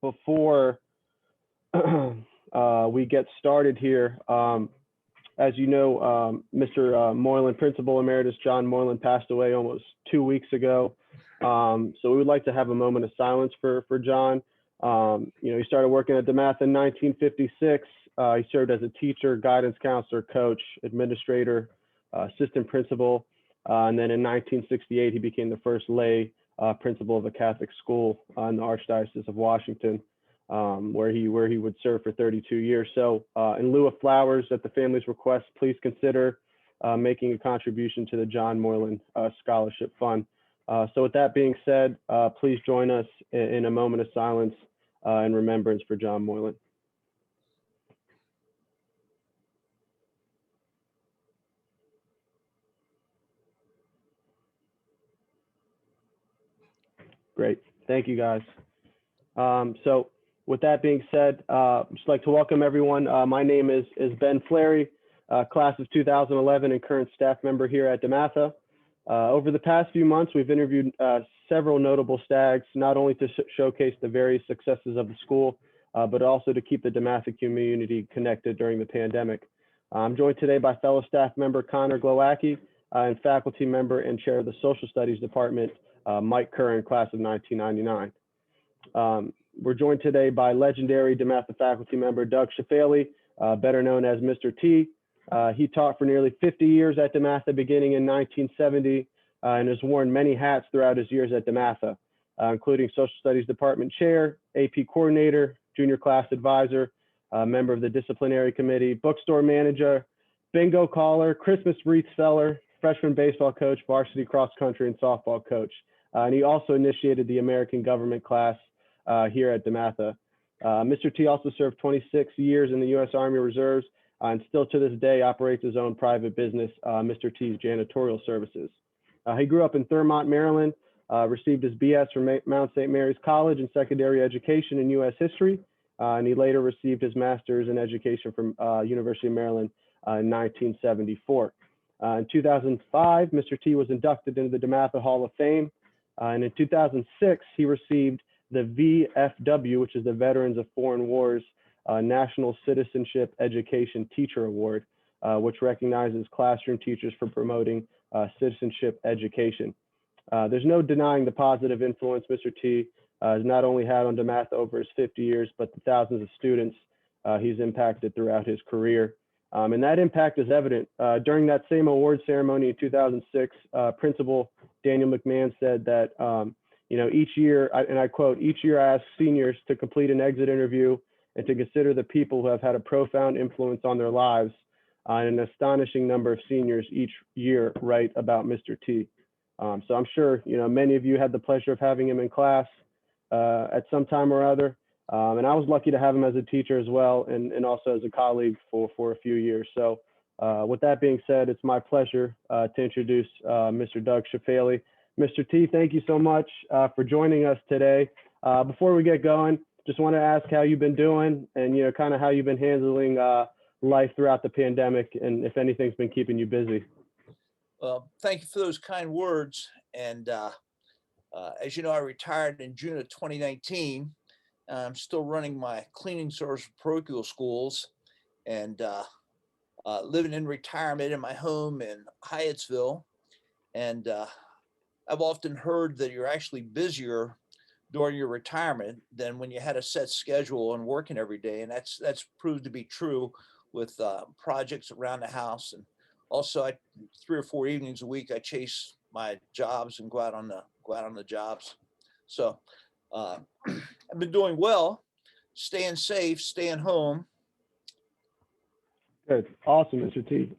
Before we get started here, as you know, Mr. Moylan, Principal Emeritus John Moylan, passed away almost 2 weeks ago. So we would like to have a moment of silence for John. He started working at DeMatha in 1956. He served as a teacher, guidance counselor, coach, administrator, assistant principal. And then in 1968, he became the first lay principal of a Catholic school in the Archdiocese of Washington, where he would serve for 32 years. So in lieu of flowers at the family's request, please consider making a contribution to the John Moylan Scholarship Fund. So with that being said, please join us in a moment of silence in remembrance for John Moylan. Great, thank you guys. So with that being said, I'd just like to welcome everyone. My name is Ben Fleri, class of 2011 and current staff member here at DeMatha. Over the past few months, we've interviewed several notable stags, not only to showcase the various successes of the school, but also to keep the DeMatha community connected during the pandemic. I'm joined today by fellow staff member Connor Glowacki and faculty member and chair of the Social Studies Department, Mike Curran, class of 1999. We're joined today by legendary DeMatha faculty member Doug Tschiffely, better known as Mr. T. He taught for nearly 50 years at DeMatha, beginning in 1970, and has worn many hats throughout his years at DeMatha, including Social Studies Department Chair, AP Coordinator, Junior Class Advisor, member of the Disciplinary Committee, Bookstore Manager, Bingo Caller, Christmas Wreath Seller, Freshman Baseball Coach, Varsity Cross Country and Softball Coach. And he also initiated the American Government class here at DeMatha. Mr. T also served 26 years in the U.S. Army Reserves and still to this day operates his own private business, Mr. T's Janitorial Services. He grew up in Thurmont, Maryland, received his BS from Mount St. Mary's College in secondary education in U.S. history, and he later received his master's in education from University of Maryland in 1974. In 2005, Mr. T was inducted into the DeMatha Hall of Fame, and in 2006, he received the VFW, which is the Veterans of Foreign Wars National Citizenship Education Teacher Award, which recognizes classroom teachers for promoting citizenship education. There's no denying the positive influence Mr. T has not only had on DeMatha over his 50 years, but the thousands of students he's impacted throughout his career. And that impact is evident. During that same award ceremony in 2006, Principal Daniel McMahon said that, each year, and I quote, each year I ask seniors to complete an exit interview and to consider the people who have had a profound influence on their lives. And an astonishing number of seniors each year write about Mr. T. So I'm sure, many of you had the pleasure of having him in class at some time or other. And I was lucky to have him as a teacher as well, and also as a colleague for a few years. So with that being said, it's my pleasure to introduce Mr. Doug Tschiffely. Mr. T, thank you so much for joining us today. Before we get going, just want to ask how you've been doing and, kind of how you've been handling life throughout the pandemic and if anything's been keeping you busy. Well, thank you for those kind words. And as you know, I retired in June of 2019. I'm still running my cleaning service for parochial schools and living in retirement in my home in Hyattsville. And I've often heard that you're actually busier during your retirement than when you had a set schedule and working every day. And that's proved to be true with projects around the house. And also 3 or 4 evenings a week, I chase my jobs and go out on the jobs. So I've been doing well, staying safe, staying home. Good. Awesome, Mr. T.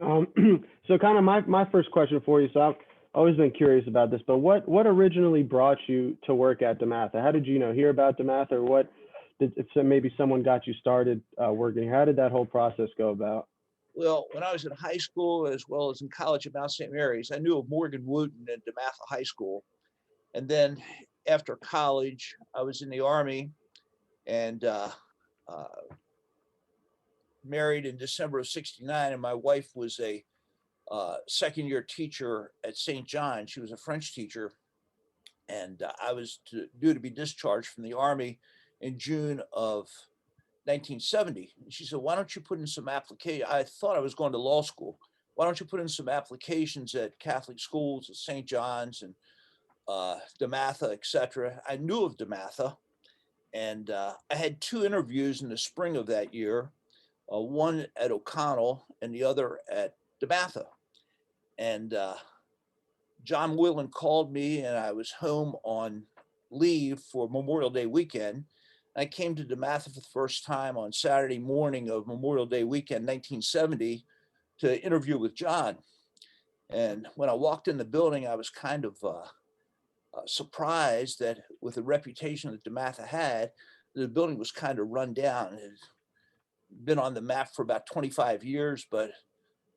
So kind of my first question for you, so I've always been curious about this, but what originally brought you to work at DeMatha? How did you hear about DeMatha, or what did, if maybe someone got you started working? How did that whole process go about? Well, when I was in high school as well as in college at Mount St. Mary's, I knew of Morgan Wooten at DeMatha High School. And then after college, I was in the Army and married in December of '69. And my wife was a second-year teacher at St. John. She was a French teacher. And I was due to be discharged from the Army in June of 1970. And she said, why don't you put in some application? I thought I was going to law school. Why don't you put in some applications at Catholic schools, at St. John's and DeMatha, et cetera. I knew of DeMatha, and I had 2 interviews in the spring of that year, one at O'Connell and the other at DeMatha. And John Whelan called me, and I was home on leave for Memorial Day weekend. I came to DeMatha for the first time on Saturday morning of Memorial Day weekend, 1970, to interview with John. And when I walked in the building, I was kind of surprised that with the reputation that DeMatha had, the building was kind of run down. It had been on the map for about 25 years, but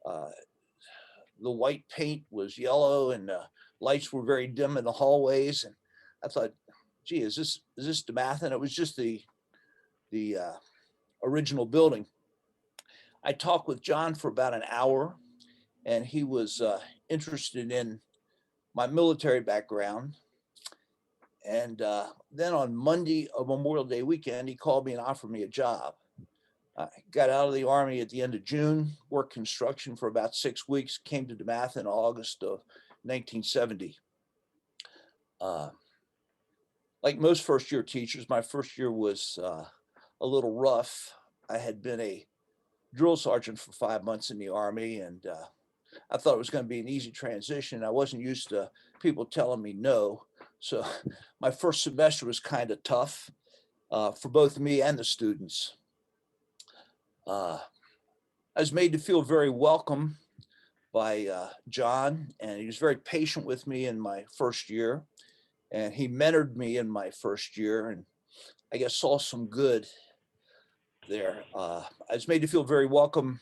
the white paint was yellow and the lights were very dim in the hallways. And I thought, gee, is this DeMatha? And it was just the original building. I talked with John for about an hour, and he was interested in my military background. And then on Monday of Memorial Day weekend, he called me and offered me a job. I got out of the Army at the end of June, worked construction for about 6 weeks, came to DeMatha in August of 1970. Like most first-year teachers, my first year was a little rough. I had been a drill sergeant for 5 months in the Army, and I thought it was going to be an easy transition. I wasn't used to people telling me no. So my first semester was kind of tough for both me and the students. I was made to feel very welcome by John, and he was very patient with me in my first year. And he mentored me in my first year, and I guess saw some good there. I was made to feel very welcome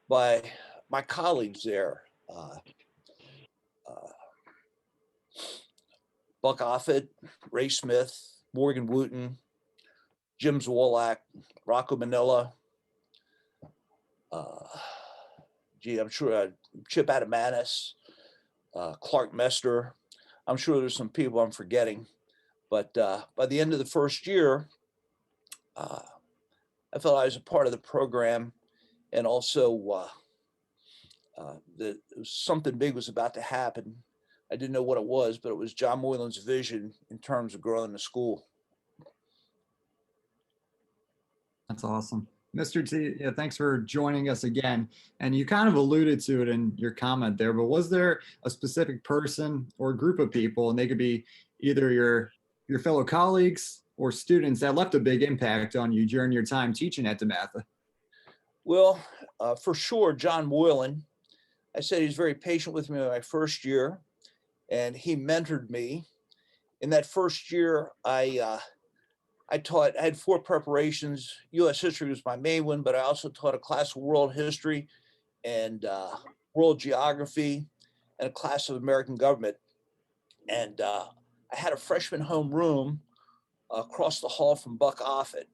by my colleagues there. Buck Offit, Ray Smith, Morgan Wooten, Jim Zwolak, Rocco Manila. I'm sure Chip Adamanis, Clark Mester. I'm sure there's some people I'm forgetting, but by the end of the first year, I felt I was a part of the program, and also that something big was about to happen. I didn't know what it was, but it was John Moylan's vision in terms of growing the school. That's awesome. Mr. T, yeah, thanks for joining us again. And you kind of alluded to it in your comment there, but was there a specific person or group of people, and they could be either your fellow colleagues or students, that left a big impact on you during your time teaching at DeMatha? Well, for sure, John Moylan. I said he was very patient with me in my first year, and he mentored me. In that first year, I had 4 preparations. U.S. history was my main one, but I also taught a class of world history and world geography and a class of American government. And I had a freshman homeroom across the hall from Buck Offit.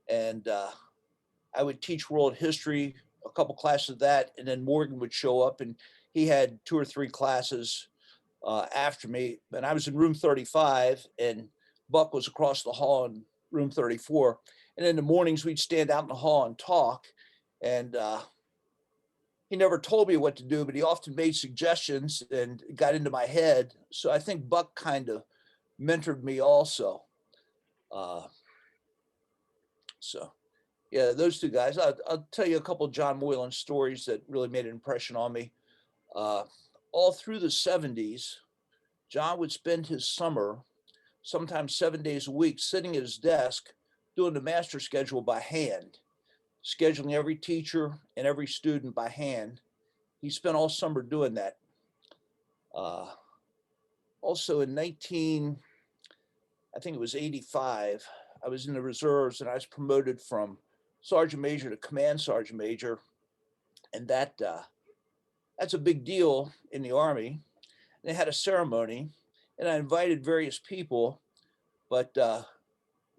And I would teach world history, a couple classes of that, and then Morgan would show up, and he had 2 or 3 classes after me. And I was in room 35, and Buck was across the hall in room 34. And in the mornings, we'd stand out in the hall and talk. And he never told me what to do, but he often made suggestions and got into my head. So I think Buck kind of mentored me also. So yeah, those 2 guys. I'll tell you a couple of John Moylan stories that really made an impression on me. All through the 70s, John would spend his summer, sometimes 7 days a week, sitting at his desk, doing the master schedule by hand, scheduling every teacher and every student by hand. He spent all summer doing that. Also in I think it was 85, I was in the reserves, and I was promoted from sergeant major to command sergeant major. And that's a big deal in the Army. They had a ceremony, and I invited various people, but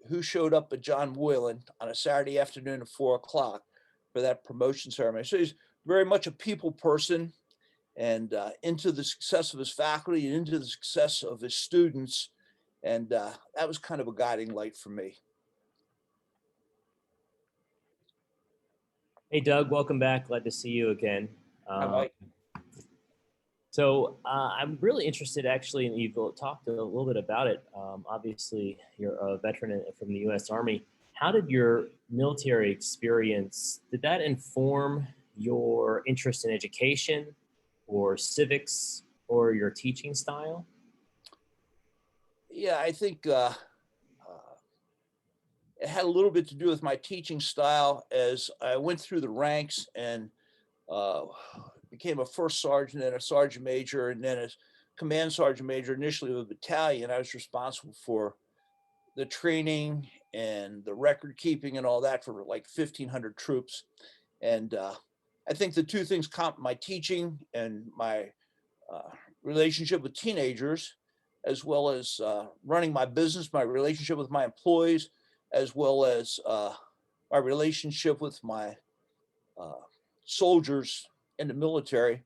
who showed up at John Moylan on a Saturday afternoon at 4 o'clock for that promotion ceremony? So he's very much a people person, and into the success of his faculty and into the success of his students. And that was kind of a guiding light for me. Hey, Doug, welcome back. Glad to see you again. Hi, Mike. I'm really interested, actually, and you've talked a little bit about it. Obviously, you're a veteran from the U.S. Army. How did your military experience, did that inform your interest in education or civics or your teaching style? Yeah, I think it had a little bit to do with my teaching style as I went through the ranks and uh, became a first sergeant and a sergeant major and then a command sergeant major initially of a battalion. I was responsible for the training and the record keeping and all that for like 1,500 troops. And I think the two things, my teaching and my relationship with teenagers, as well as running my business, my relationship with my employees, as well as my relationship with my uh, soldiers in the military,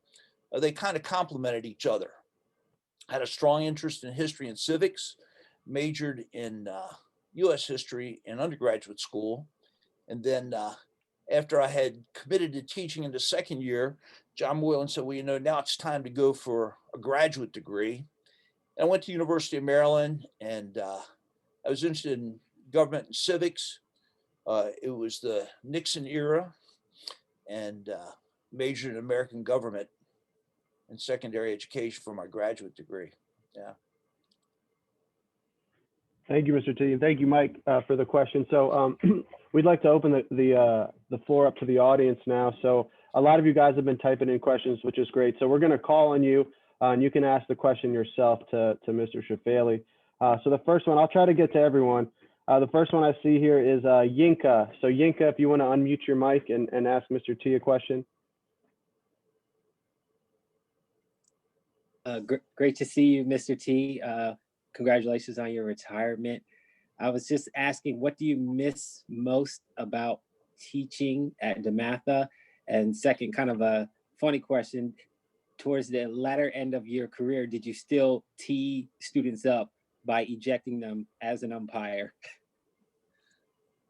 they kind of complemented each other. I had a strong interest in history and civics, majored in US history in undergraduate school. And then after I had committed to teaching in the second year, John Moylan said, well, now it's time to go for a graduate degree. And I went to University of Maryland and I was interested in government and civics. It was the Nixon era and majored in American government and secondary education for my graduate degree. Yeah. Thank you, Mr. T. And thank you, Mike, for the question. So we'd like to open the floor up to the audience now. So a lot of you guys have been typing in questions, which is great. So we're going to call on you, and you can ask the question yourself to Mr. Tschiffely. So the first one, I'll try to get to everyone. The first one I see here is Yinka. So Yinka, if you want to unmute your mic and ask Mr. T a question. Great to see you, Mr. T. Congratulations on your retirement. I was just asking, what do you miss most about teaching at DeMatha? And second, kind of a funny question, towards the latter end of your career, did you still tee students up by ejecting them as an umpire?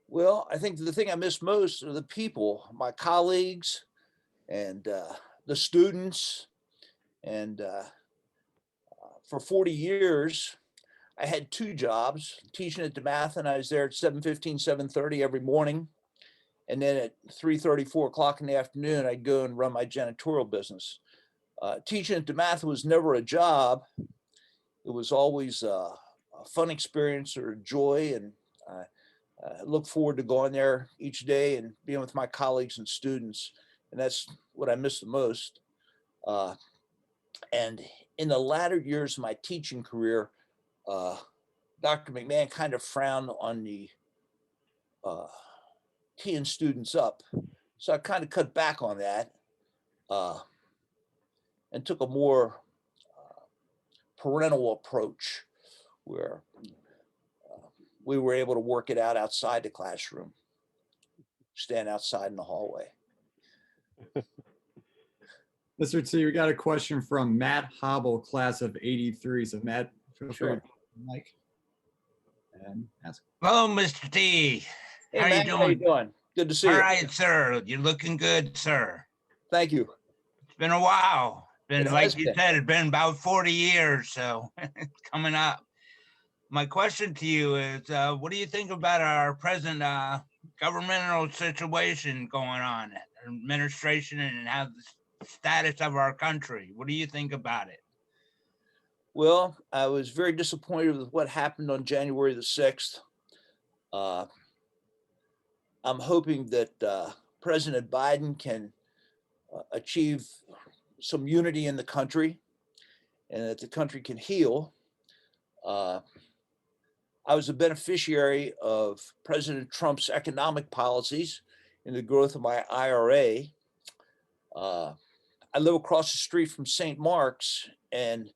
Well, I think the thing I miss most are the people, my colleagues and the students. And for 40 years, I had two jobs, teaching at DeMatha, and I was there at 7:15, 7:30 every morning. And then at 3:30, 4 o'clock in the afternoon, I'd go and run my janitorial business. Teaching at DeMatha was never a job. It was always a fun experience or a joy. And I look forward to going there each day and being with my colleagues and students. And that's what I miss the most. And in the latter years of my teaching career, Dr. McMahon kind of frowned on the teeing students up. So I kind of cut back on that and took a more parental approach where we were able to work it out outside the classroom, stand outside in the hallway. Mr. T, we got a question from Matt Hobble, class of '83. So Matt, feel free to Mike and ask. Hello, Mr. T. Hey, How Matt, you how you doing? doing? Good to see All you. right, sir. You're looking good, sir. Thank you. It's been a while. It Like has you been. said, it's been about 40 years, so it's coming up. My question to you is, what do you think about our present governmental situation going on, administration, and how the status of our country? What do you think about it? Well, I was very disappointed with what happened on January the 6th. I'm hoping that President Biden can achieve some unity in the country and that the country can heal. I was a beneficiary of President Trump's economic policies in the growth of my IRA. I live across the street from St. Mark's, and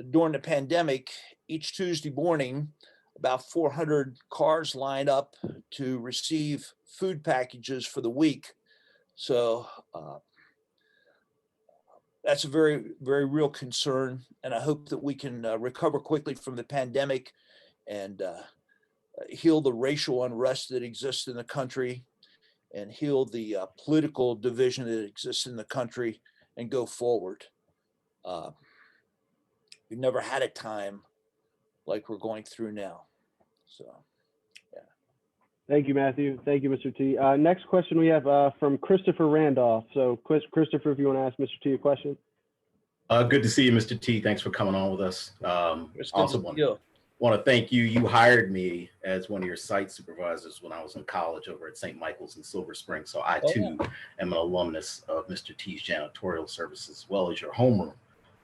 during the pandemic, each Tuesday morning, about 400 cars line up to receive food packages for the week. So that's a very, very real concern. And I hope that we can recover quickly from the pandemic and heal the racial unrest that exists in the country and heal the political division that exists in the country and go forward. We've never had a time like we're going through now. So, yeah. Thank you, Matthew. Thank you, Mr. T. Next question we have from Christopher Randolph. So, Christopher, if you want to ask Mr. T a question. Good to see you, Mr. T. Thanks for coming on with us. It's good Also to see you. want to thank you. You hired me as one of your site supervisors when I was in college over at St. Michael's in Silver Spring. So I too am an alumnus of Mr. T's janitorial services as well as your homeroom.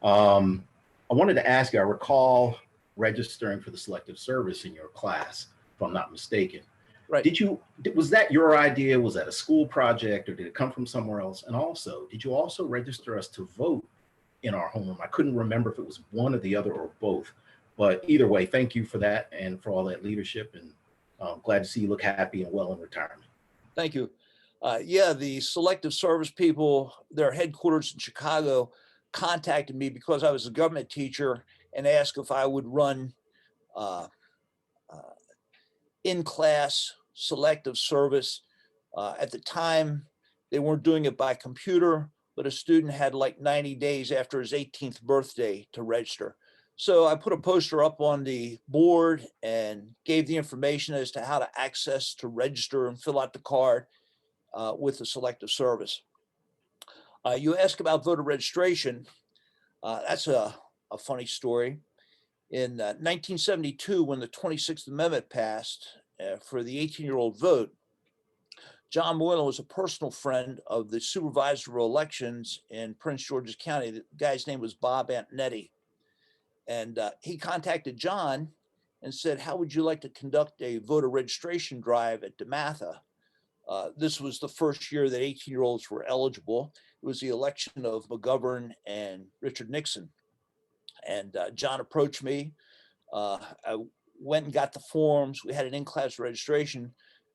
I wanted to ask you, I recall registering for the selective service in your class, if I'm not mistaken. Right. Was that your idea? Was that a school project, or did it come from somewhere else? And also, did you also register us to vote in our homeroom? I couldn't remember if it was one or the other or both, but either way, thank you for that and for all that leadership, and glad to see you look happy and well in retirement. Thank you. Yeah, the selective service people, their headquarters in Chicago, contacted me because I was a government teacher and asked if I would run in-class selective service. At the time, they weren't doing it by computer, but a student had like 90 days after his 18th birthday to register. So I put a poster up on the board and gave the information as to how to access to register and fill out the card with the selective service. You ask about voter registration. That's a funny story. In 1972, when the 26th Amendment passed for the 18-year-old vote, John Moylan was a personal friend of the supervisor of elections in Prince George's County. The guy's name was Bob Antonetti. And he contacted John and said, how would you like to conduct a voter registration drive at DeMatha? This was the first year that 18-year-olds were eligible. It was the election of McGovern and Richard Nixon. And John approached me. I went and got the forms. We had an in-class registration.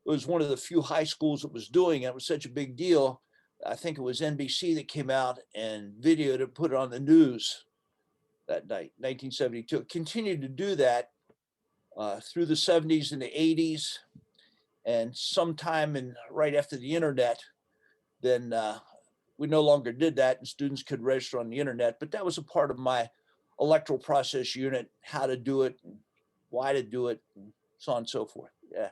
It was one of the few high schools that was doing it. It was such a big deal. I think it was NBC that came out and videoed it, put it on the news that night, 1972. It continued to do that through the 70s and the 80s. And sometime right after the internet, then we no longer did that and students could register on the internet. But that was a part of my electoral process unit, how to do it, and why to do it, and so on and so forth. Yeah.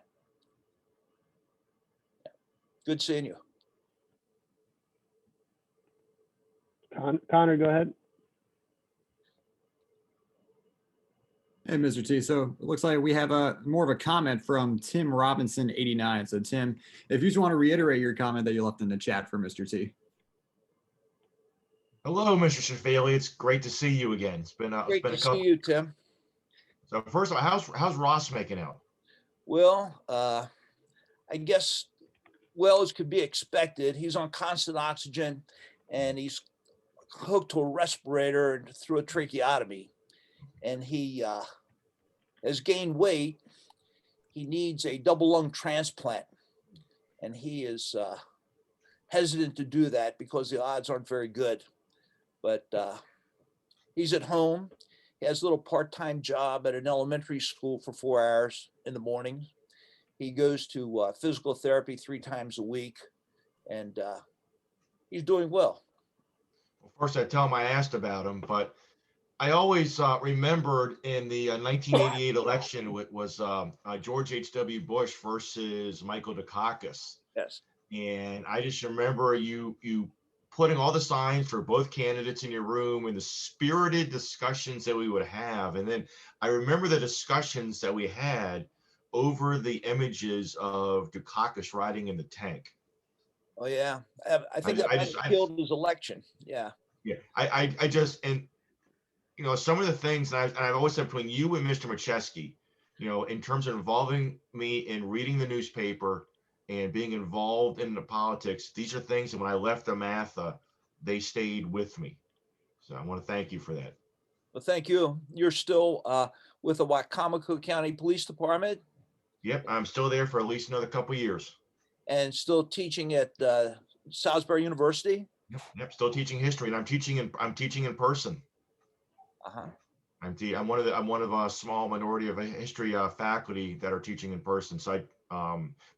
Good seeing you. Connor, go ahead. Hey, Mr. T. So it looks like we have more of a comment from Tim Robinson 89. So Tim, if you just want to reiterate your comment that you left in the chat for Mr. T. Hello, Mr. Tschiffely. It's great to see you again. It's been a Great to couple. see you, Tim. So first of all, how's Ross making out? Well, I guess well as could be expected. He's on constant oxygen and he's hooked to a respirator and through a tracheotomy. And he has gained weight. He needs a double lung transplant. And he is hesitant to do that because the odds aren't very good. But he's at home. He has a little part-time job at an elementary school for 4 hours in the morning. He goes to physical therapy 3 times a week, and he's doing well. Well, first I tell him I asked about him, but I always remembered in the 1988 election, it was George H.W. Bush versus Michael Dukakis. Yes. And I just remember you putting all the signs for both candidates in your room and the spirited discussions that we would have. And then I remember the discussions that we had over the images of Dukakis riding in the tank. Oh, yeah. I think that killed his election. Yeah. Yeah. I just, and you know, some of the things, and I've always said between you and Mr. Macheski, you know, in terms of involving me in reading the newspaper and being involved in the politics, these are things that when I left DeMatha, they stayed with me. So I want to thank you for that. Well, thank you. You're still with the Wicomico County Police Department? Yep, I'm still there for at least another couple of years. And still teaching at Salisbury University? Yep, still teaching history, and I'm teaching in person. Uh-huh. I'm one of a small minority of history faculty that are teaching in person. So I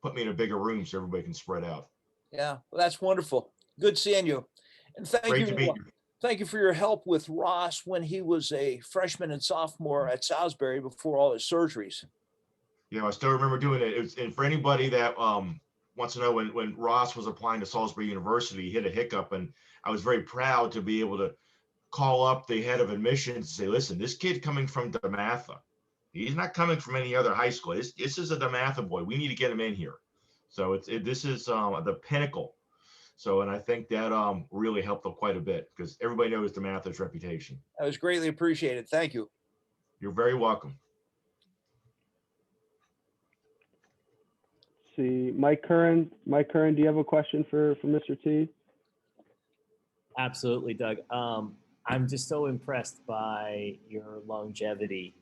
put me in a bigger room so everybody can spread out. Yeah, well, that's wonderful. Good seeing you. And Great to be here. thank you for your help with Ross when he was a freshman and sophomore at Salisbury before all his surgeries. I still remember doing it. And for anybody that wants to know, when Ross was applying to Salisbury University, he hit a hiccup, and I was very proud to be able to call up the head of admissions and say, listen, this kid coming from DeMatha, he's not coming from any other high school. This is a DeMatha boy. We need to get him in here. So this is the pinnacle. So, and I think that really helped them quite a bit because everybody knows DeMatha's reputation. That was greatly appreciated. Thank you. You're very welcome. See, Mike Curran, do you have a question for Mr. T? Absolutely, Doug. I'm just so impressed by your longevity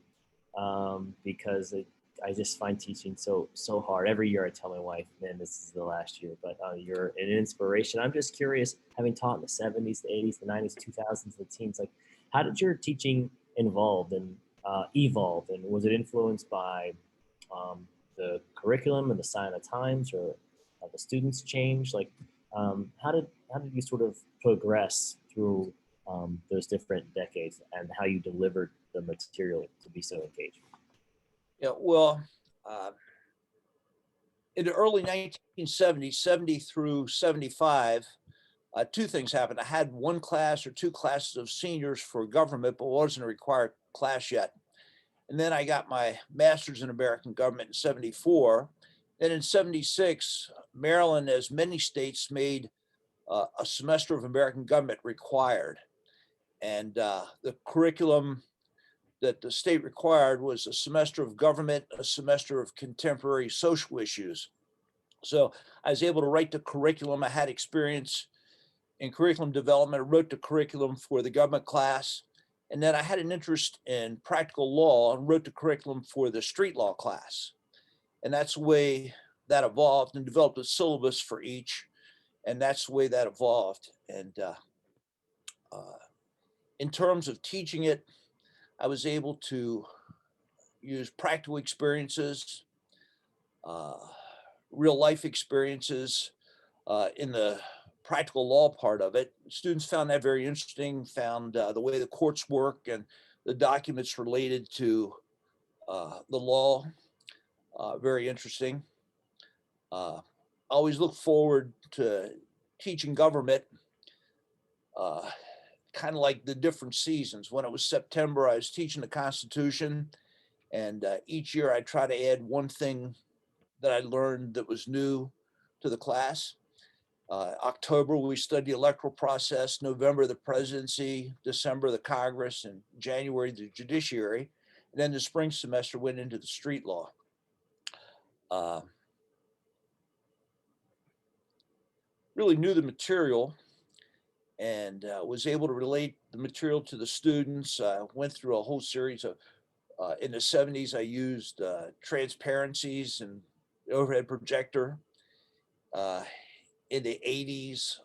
because I just find teaching so hard. Every year I tell my wife, man, this is the last year, but you're an inspiration. I'm just curious, having taught in the 70s, the 80s, the 90s, 2000s, the teens, like how did your teaching evolve, and was it influenced by the curriculum and the sign of the times, or the students change? Like how did you sort of progress through those different decades, and how you delivered the material to be so engaging? Yeah, well, in the early 1970s, 70 through 75, two things happened. I had one class or two classes of seniors for government, but wasn't a required class yet. And then I got my master's in American government in 74. Then in 76, Maryland, as many states, made a semester of American government required. And the curriculum that the state required was a semester of government, a semester of contemporary social issues. So I was able to write the curriculum. I had experience in curriculum development. I wrote the curriculum for the government class. And then I had an interest in practical law and wrote the curriculum for the street law class. And that's the way that evolved, and developed a syllabus for each. And that's the way that evolved. And in terms of teaching it, I was able to use practical experiences, real life experiences in the practical law part of it. Students found that very interesting, found the way the courts work and the documents related to the law very interesting. I always look forward to teaching government, kind of like the different seasons. When it was September, I was teaching the Constitution, and each year I try to add one thing that I learned that was new to the class. October, we studied the electoral process, November, the presidency, December, the Congress, and January, the judiciary. And then the spring semester went into the street law. Really knew the material and was able to relate the material to the students. Went through a whole series of, in the 70s, I used transparencies and overhead projector. In the 80s,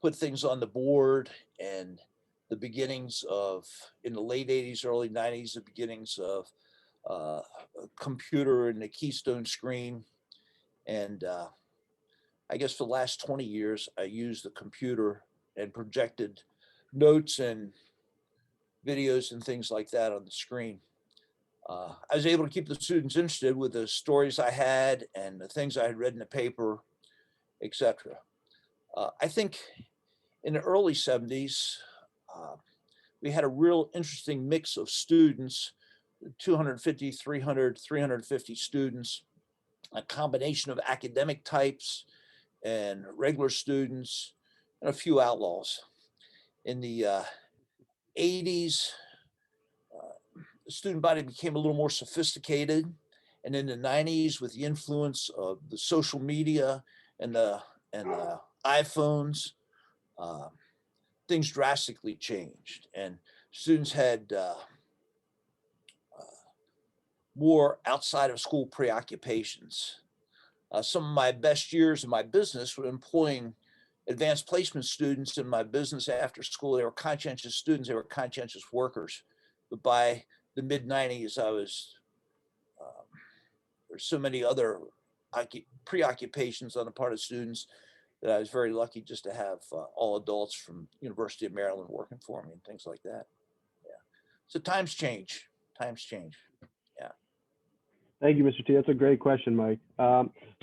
put things on the board, and the beginnings of, in the late 80s, early 90s, the beginnings of a computer and the Keystone screen. And I guess for the last 20 years, I used the computer and projected notes and videos and things like that on the screen. I was able to keep the students interested with the stories I had and the things I had read in the paper, etc. I think in the early 70s, we had a real interesting mix of students, 250, 300, 350 students, a combination of academic types and regular students, and a few outlaws. In the 80s, the student body became a little more sophisticated. And in the 90s, with the influence of the social media and the iPhones, things drastically changed, and students had more outside of school preoccupations. Some of my best years in my business were employing advanced placement students in my business after school. They were conscientious students, they were conscientious workers. But by the mid 90s, I was, there's so many other preoccupations on the part of students that I was very lucky just to have all adults from University of Maryland working for me and things like that. Yeah. So times change. Times change. Yeah. Thank you, Mr. T. That's a great question, Mike.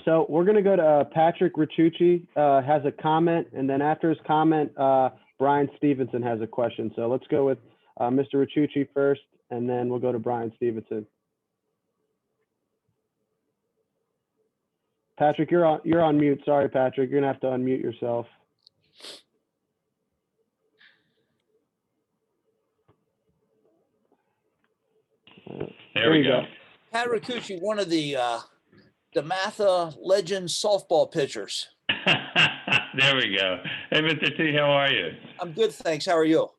So we're going to go to Patrick Ricciucci has a comment, and then after his comment, Brian Stevenson has a question. So let's go with Mr. Ricciucci first, and then we'll go to Brian Stevenson. Patrick, you're on mute. Sorry, Patrick. You're going to have to unmute yourself. There we go. Pat Ricciucci, one of the DeMatha legend softball pitchers. There we go. Hey, Mr. T, how are you? I'm good, thanks. How are you?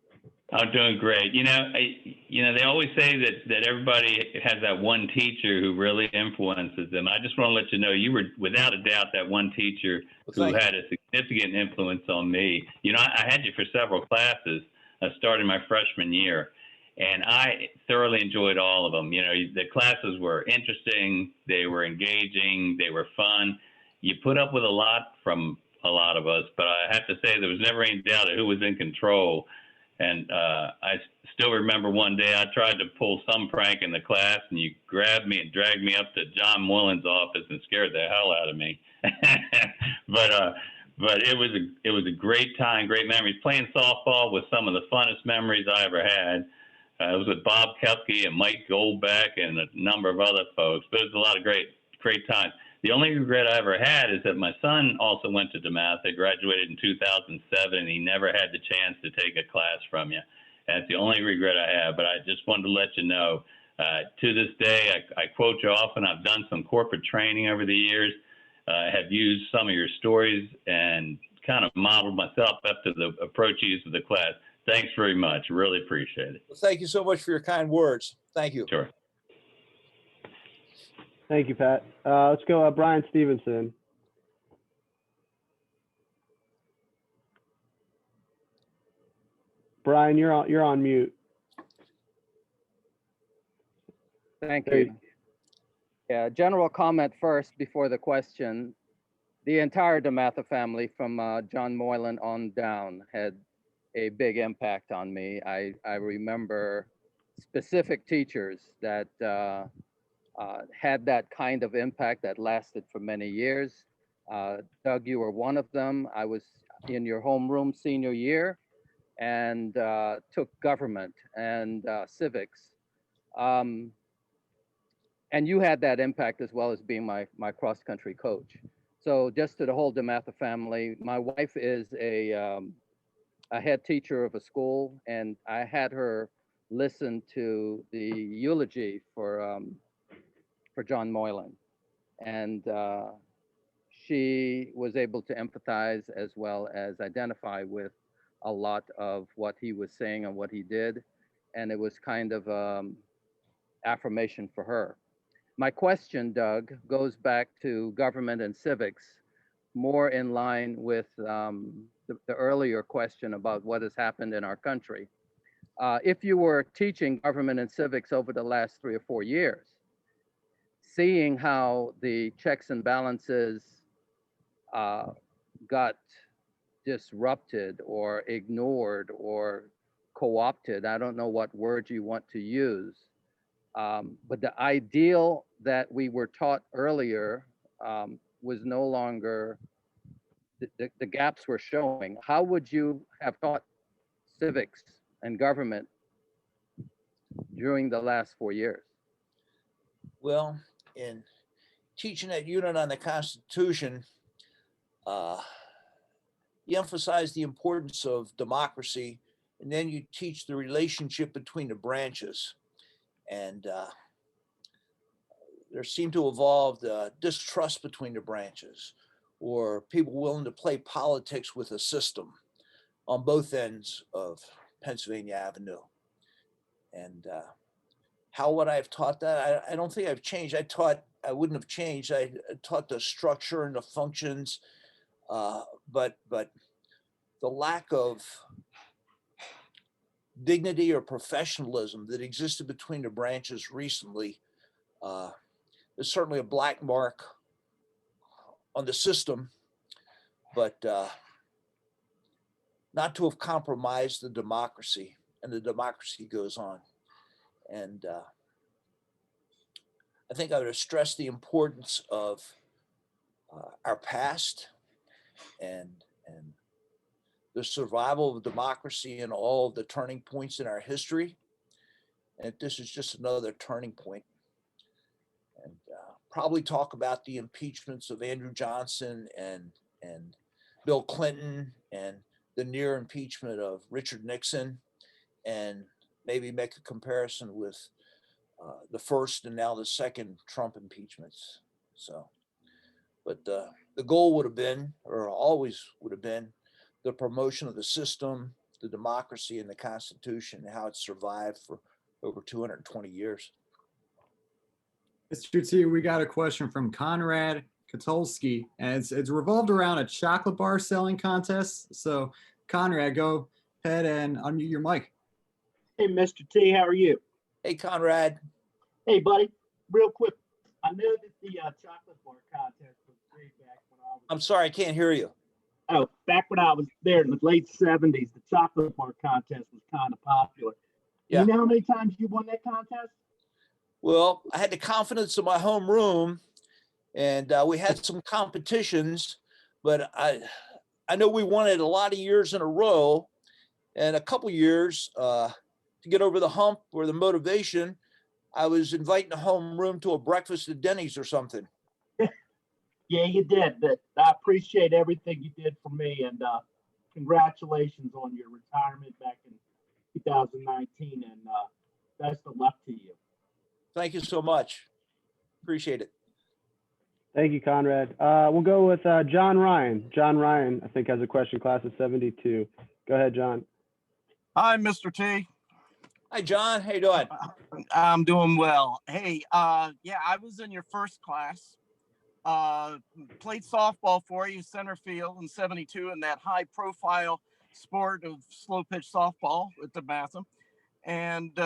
I'm doing great. They always say that everybody has that one teacher who really influences them. I just want to let you know you were without a doubt that one teacher who had a significant influence on me. I had you for several classes starting my freshman year, and I thoroughly enjoyed all of them. The classes were interesting, they were engaging, they were fun. You put up with a lot from a lot of us, but I have to say there was never any doubt of who was in control. And I still remember one day I tried to pull some prank in the class, and you grabbed me and dragged me up to John Mullen's office and scared the hell out of me. But it was a great time, great memories. Playing softball was some of the funnest memories I ever had. It was with Bob Kepke and Mike Goldbeck and a number of other folks. But it was a lot of great times. The only regret I ever had is that my son also went to DeMatha, graduated in 2007, and he never had the chance to take a class from you. That's the only regret I have, but I just wanted to let you know, to this day, I quote you often. I've done some corporate training over the years. I have used some of your stories and kind of modeled myself up to the approach you used with the class. Thanks very much. Really appreciate it. Well, thank you so much for your kind words. Thank you. Sure. Thank you, Pat. Let's go Brian Stevenson. Brian, you're on mute. Thank you. Yeah, general comment first before the question. The entire DeMatha family from John Moylan on down had a big impact on me. I remember specific teachers that had that kind of impact that lasted for many years. Doug, you were one of them. I was in your homeroom senior year and took government and civics. And you had that impact as well as being my cross-country coach. So just to the whole DeMatha family, my wife is a head teacher of a school, and I had her listen to the eulogy for John Moylan. And she was able to empathize as well as identify with a lot of what he was saying and what he did. And it was kind of affirmation for her. My question, Doug, goes back to government and civics, more in line with the earlier question about what has happened in our country. If you were teaching government and civics over the last 3 or 4 years, seeing how the checks and balances got disrupted or ignored or co-opted, I don't know what word you want to use, but the ideal that we were taught earlier was no longer, the gaps were showing. How would you have taught civics and government during the last 4 years? Well, in teaching that unit on the Constitution, you emphasize the importance of democracy, and then you teach the relationship between the branches. And there seemed to evolve the distrust between the branches, or people willing to play politics with a system on both ends of Pennsylvania Avenue. And how would I have taught that? I don't think I've changed. I wouldn't have changed. I taught the structure and the functions, but the lack of dignity or professionalism that existed between the branches recently is certainly a black mark on the system. but not to have compromised the democracy, and the democracy goes on. And I think I would stress the importance of our past and the survival of democracy and all of the turning points in our history. And this is just another turning point. And probably talk about the impeachments of Andrew Johnson and Bill Clinton, and the near impeachment of Richard Nixon, and maybe make a comparison with the first and now the second Trump impeachments. So, but the goal would have been, or always would have been, the promotion of the system, the democracy, and the Constitution, and how it survived for over 220 years. Mr. T, we got a question from Conrad Katulski, and it's revolved around a chocolate bar selling contest. So, Conrad, go ahead and unmute your mic. Hey, Mr. T, how are you? Hey, Conrad. Hey, buddy. Real quick, I know that the chocolate bar contest was big back when I was. I'm sorry, I can't hear you. Oh, back when I was there in the late 70s, the chocolate bar contest was kind of popular. Yeah. You know how many times you won that contest? Well, I had the confidence of my home room, and we had some competitions, but I know we won it a lot of years in a row, and a couple years to get over the hump or the motivation, I was inviting the home room to a breakfast at Denny's or something. Yeah, you did. But I appreciate everything you did for me, and congratulations on your retirement back in 2019, and best of luck to you. Thank you so much. Appreciate it. Thank you, Conrad. We'll go with John Ryan. John Ryan, I think, has a question, class of 72. Go ahead, John. Hi, Mr. T. Hi, John. How you doing? I'm doing well. Hey, yeah, I was in your first class. Played softball for you, center field in 72, in that high-profile sport of slow pitch softball at DeMatha. And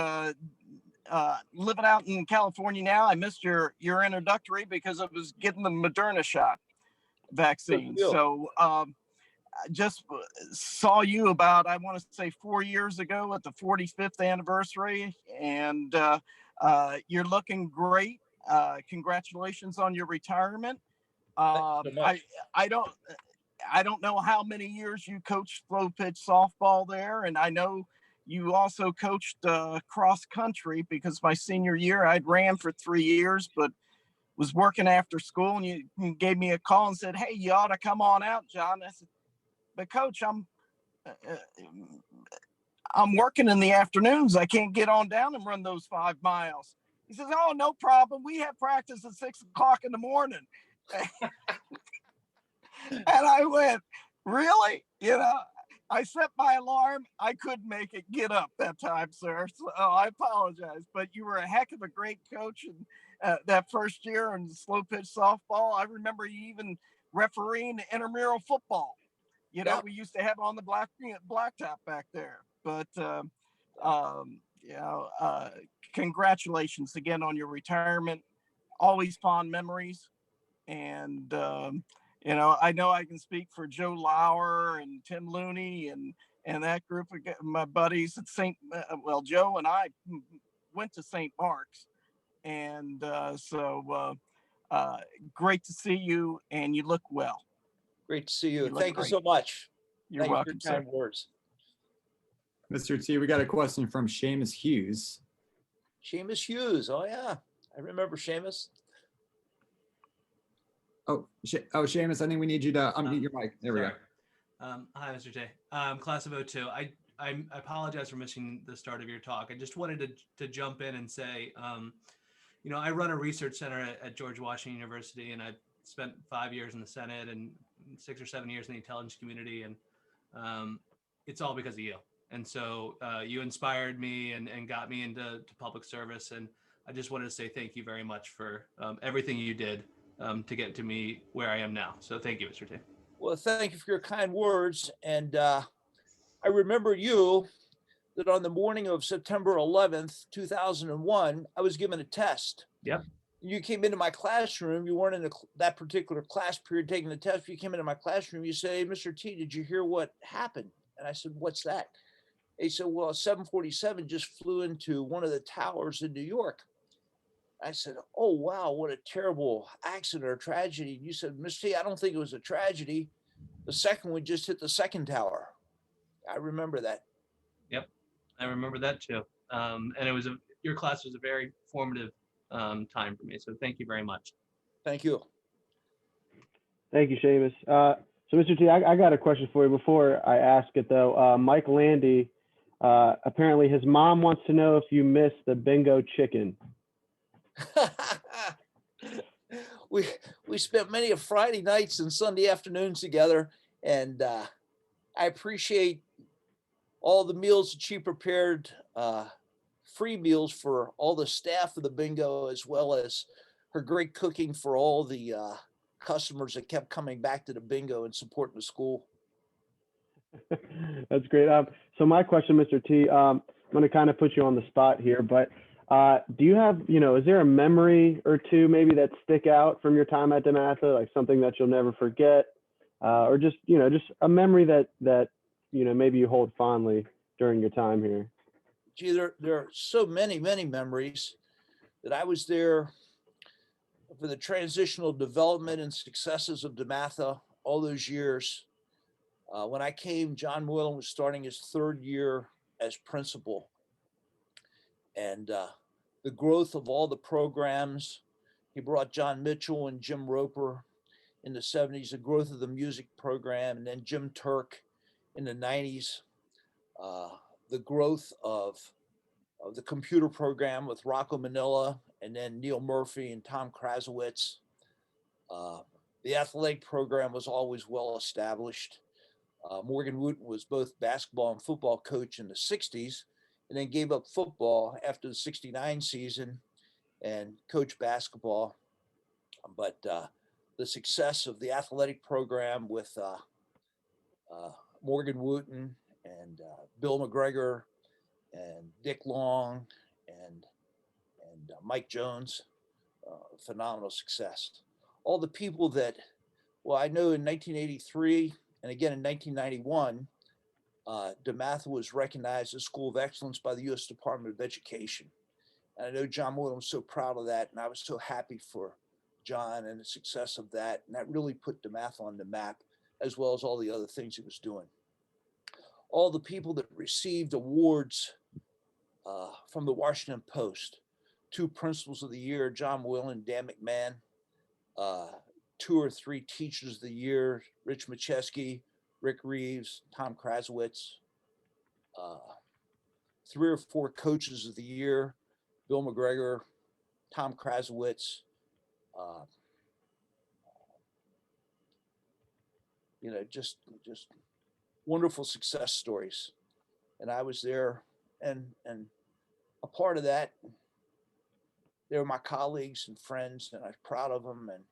living out in California now, I missed your introductory because I was getting the Moderna shot vaccine. So I just saw you about, I want to say 4 years ago at the 45th anniversary, and you're looking great. Congratulations on your retirement. Thank you so much. I don't know how many years you coached slow pitch softball there, and I know you also coached cross country, because my senior year I'd ran for 3 years, but was working after school, and you gave me a call and said, "Hey, you ought to come on out, John." I said, "But Coach, I'm working in the afternoons. I can't get on down and run those 5 miles." He says, "Oh, no problem. We have practice at 6 o'clock in the morning." And I went, "Really?" You know, I set my alarm. I couldn't make it get up that time, sir. So I apologize. But you were a heck of a great coach in that first year in slow pitch softball. I remember you even refereeing intramural football. You know, we used to have on the blacktop back there. But you know, congratulations again on your retirement. Always fond memories. And you know I can speak for Joe Lauer and Tim Looney and that group of my buddies at well, Joe and I went to St. Mark's, and so great to see you, and you look well. Great to see you. Thank you great. so much. You're Thank welcome, you for your kind sir. words. Mr. T, we got a question from Seamus Hughes. Seamus Hughes. Oh, yeah. I remember Seamus. Oh, Seamus, I think we need you to unmute your mic. There we go. Hi, Mr. J. Class of 02. I apologize for missing the start of your talk. I just wanted to jump in and say, you know, I run a research center at George Washington University, and I spent 5 years in the Senate and 6 or 7 years in the intelligence community, and it's all because of you. And so you inspired me and got me into public service, and I just wanted to say thank you very much for everything you did to get to me where I am now. So thank you, Mr. T. Well, thank you for your kind words. And I remember you that on the morning of September 11th, 2001, I was given a test. Yep. You came into my classroom. You weren't in that particular class period taking the test. You came into my classroom. You say, hey, Mr. T, did you hear what happened? And I said, what's that? He said, well, a 747 just flew into one of the towers in New York. I said, oh, wow, what a terrible accident or tragedy. You said, Mr. T, I don't think it was a tragedy. The second one just hit the second tower. I remember that. Yep, I remember that too. And it was your class was a very formative time for me. So thank you very much. Thank you. Thank you, Seamus. So, Mr. T, I got a question for you before I ask it, though. Mike Landy, apparently his mom wants to know if you miss the bingo chicken. we spent many of Friday nights and Sunday afternoons together, and I appreciate all the meals that she prepared, free meals for all the staff of the bingo, as well as her great cooking for all the customers that kept coming back to the bingo and supporting the school. That's great. So my question, Mr. T, I'm going to kind of put you on the spot here, but do you have, is there a memory or two maybe that stick out from your time at DeMatha, like something that you'll never forget, or just, just a memory that maybe you hold fondly during your time here? Gee, there are so many memories that I was there for the transitional development and successes of DeMatha all those years. When I came, John Moylan was starting his third year as principal. And the growth of all the programs, he brought John Mitchell and Jim Roper in the 70s, the growth of the music program, and then Jim Turk in the 90s, the growth of the computer program with Rocco Manila, and then Neil Murphy and Tom Krasowitz. The athletic program was always well established. Morgan Wooten was both basketball and football coach in the 60s, and then gave up football after the 69 season and coached basketball. But the success of the athletic program with Morgan Wooten and Bill McGregor and Dick Long and Mike Jones, phenomenal success. All the people that, well, I know in 1983 and again in 1991, DeMatha was recognized as School of Excellence by the U.S. Department of Education. And I know John Moylan was so proud of that, and I was so happy for John and the success of that. And that really put DeMatha on the map, as well as all the other things he was doing. All the people that received awards from the Washington Post, 2 Principals of the Year, John Moylan, Dan McMahon, 2 or 3 Teachers of the Year, Rich Macheski, Rick Reeves, Tom Krasowitz, 3 or 4 Coaches of the Year, Bill McGregor, Tom Krasowitz, just wonderful success stories. And I was there, and a part of that, they were my colleagues and friends, and I was proud of them and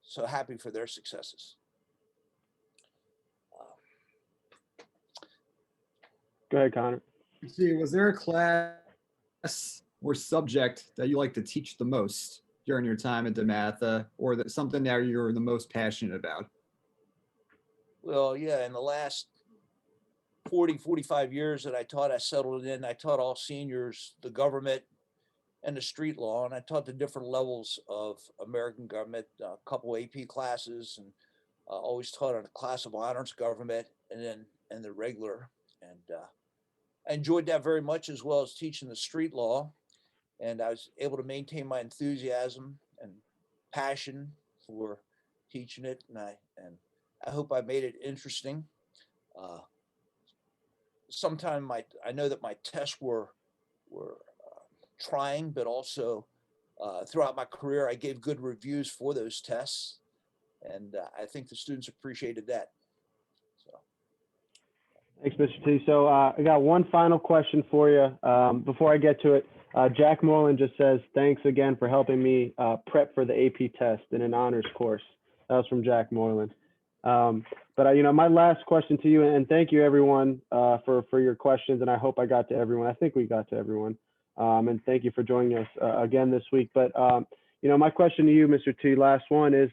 so happy for their successes. Go ahead, Connor. See, was there a class or subject that you like to teach the most during your time at DeMatha, or that something that you're the most passionate about? Well, yeah, in the last 45 years that I taught, I settled in. I taught all seniors the government and the street law, and I taught the different levels of American government, a couple AP classes, and always taught on a class of honors government, and the regular. And I enjoyed that very much, as well as teaching the street law. And I was able to maintain my enthusiasm and passion for teaching it, and I hope I made it interesting. Sometimes I know that my tests were trying, but also throughout my career, I gave good reviews for those tests, and I think the students appreciated that. So. Thanks, Mr. T. So I got one final question for you. Before I get to it, Jack Moreland just says, thanks again for helping me prep for the AP test in an honors course. That was from Jack Moreland. But my last question to you, and thank you everyone for your questions, and I hope I got to everyone. I think we got to everyone. And thank you for joining us again this week. But, my question to you, Mr. T, last one is,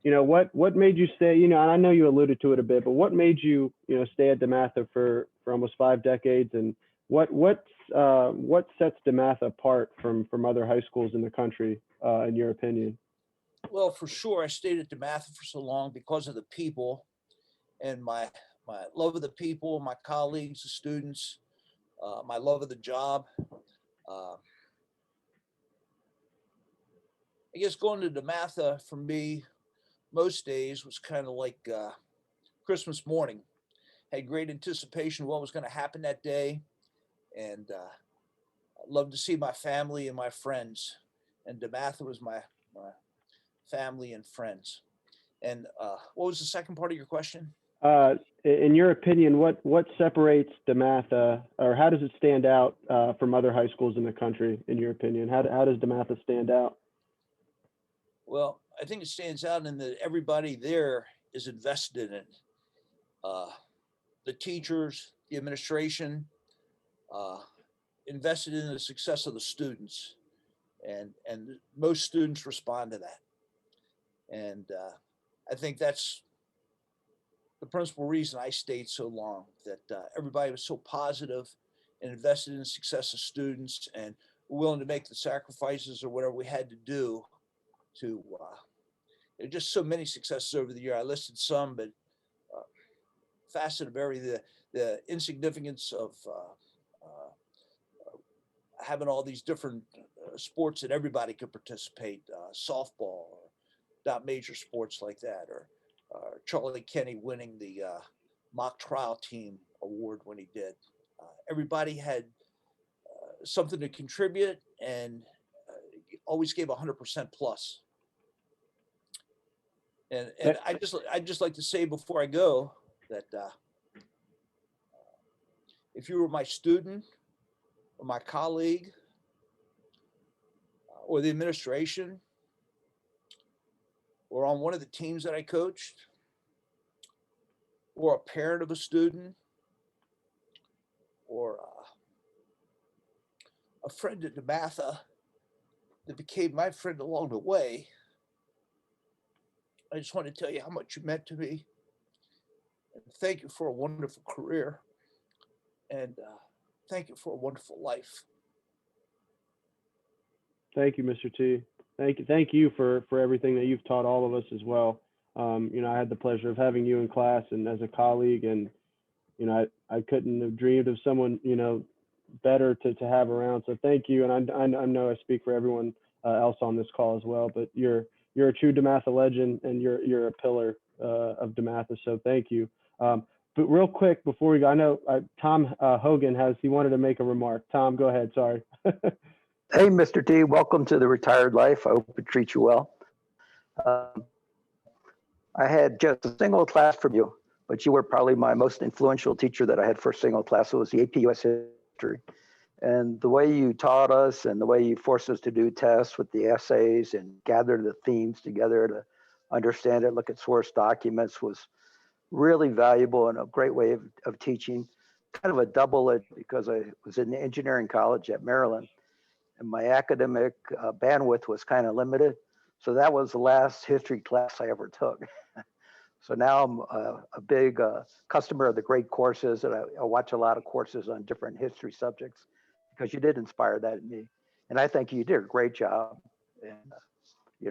what made you stay, and I know you alluded to it a bit, but what made you, stay at DeMatha for almost 5 decades? And what sets DeMatha apart from other high schools in the country, in your opinion? Well, for sure, I stayed at DeMatha for so long because of the people and my love of the people, my colleagues, the students, my love of the job. I guess going to DeMatha for me most days was kind of like Christmas morning. Had great anticipation of what was going to happen that day, and loved to see my family and my friends. And DeMatha was my family and friends. And what was the second part of your question? In your opinion, what separates DeMatha, or how does it stand out from other high schools in the country? In your opinion, how does DeMatha stand out? Well, I think it stands out in that everybody there is invested in it. The teachers, the administration, invested in the success of the students, and most students respond to that. And I think that's the principal reason I stayed so long, that everybody was so positive and invested in the success of students and willing to make the sacrifices or whatever we had to do to, there are just so many successes over the year. I listed some, but facet of the insignificance of having all these different sports that everybody could participate, softball, or not major sports like that, or Charlie Kenny winning the mock trial team award when he did. Everybody had something to contribute and always gave 100% plus. And I just like to say before I go that if you were my student or my colleague or the administration or on one of the teams that I coached, or a parent of a student, or a friend at DeMatha that became my friend along the way, I just want to tell you how much you meant to me. And thank you for a wonderful career. And thank you for a wonderful life. Thank you, Mr. T. Thank you for everything that you've taught all of us as well. I had the pleasure of having you in class and as a colleague, and I couldn't have dreamed of someone better to have around. So thank you, and I know I speak for everyone else on this call as well. But you're a true DeMatha legend, and you're a pillar of DeMatha. So thank you. But real quick before we go, I know Tom Hogan he wanted to make a remark. Tom, go ahead. Sorry. Hey, Mr. T, welcome to the retired life. I hope it treats you well. I had just a single class from you, but you were probably my most influential teacher that I had for a single class. It was the AP US History. And the way you taught us and the way you forced us to do tests with the essays and gather the themes together to understand it, look at source documents, was really valuable and a great way of teaching. Kind of a double-edged, because I was in engineering college at Maryland, and my academic bandwidth was kind of limited. So that was the last history class I ever took. So now I'm a big customer of the great courses, and I watch a lot of courses on different history subjects, because you did inspire that in me. And I think you did a great job. And,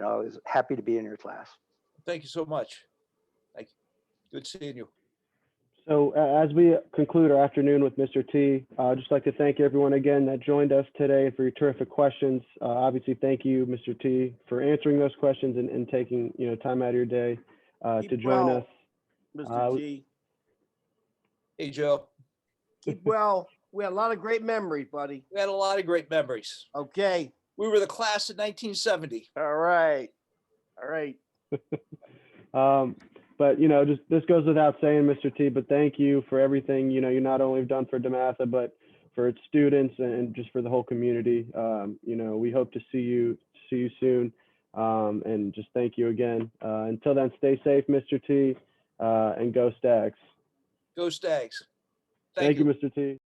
I was happy to be in your class. Thank you so much. Thank you. Good seeing you. So as we conclude our afternoon with Mr. T, I'd just like to thank everyone again that joined us today for your terrific questions. Obviously, thank you, Mr. T, for answering those questions and taking time out of your day to join us. Mr. T. Hey, Joe. Keep well. We had a lot of great memories, buddy. We had a lot of great memories. Okay. We were the class of 1970. All right. All right. But just this goes without saying, Mr. T, but thank you for everything you not only have done for DeMatha, but for its students and just for the whole community. We hope to see you soon, and just thank you again. Until then, stay safe, Mr. T, and go Stags. Go Stags. Thank you, Mr. T.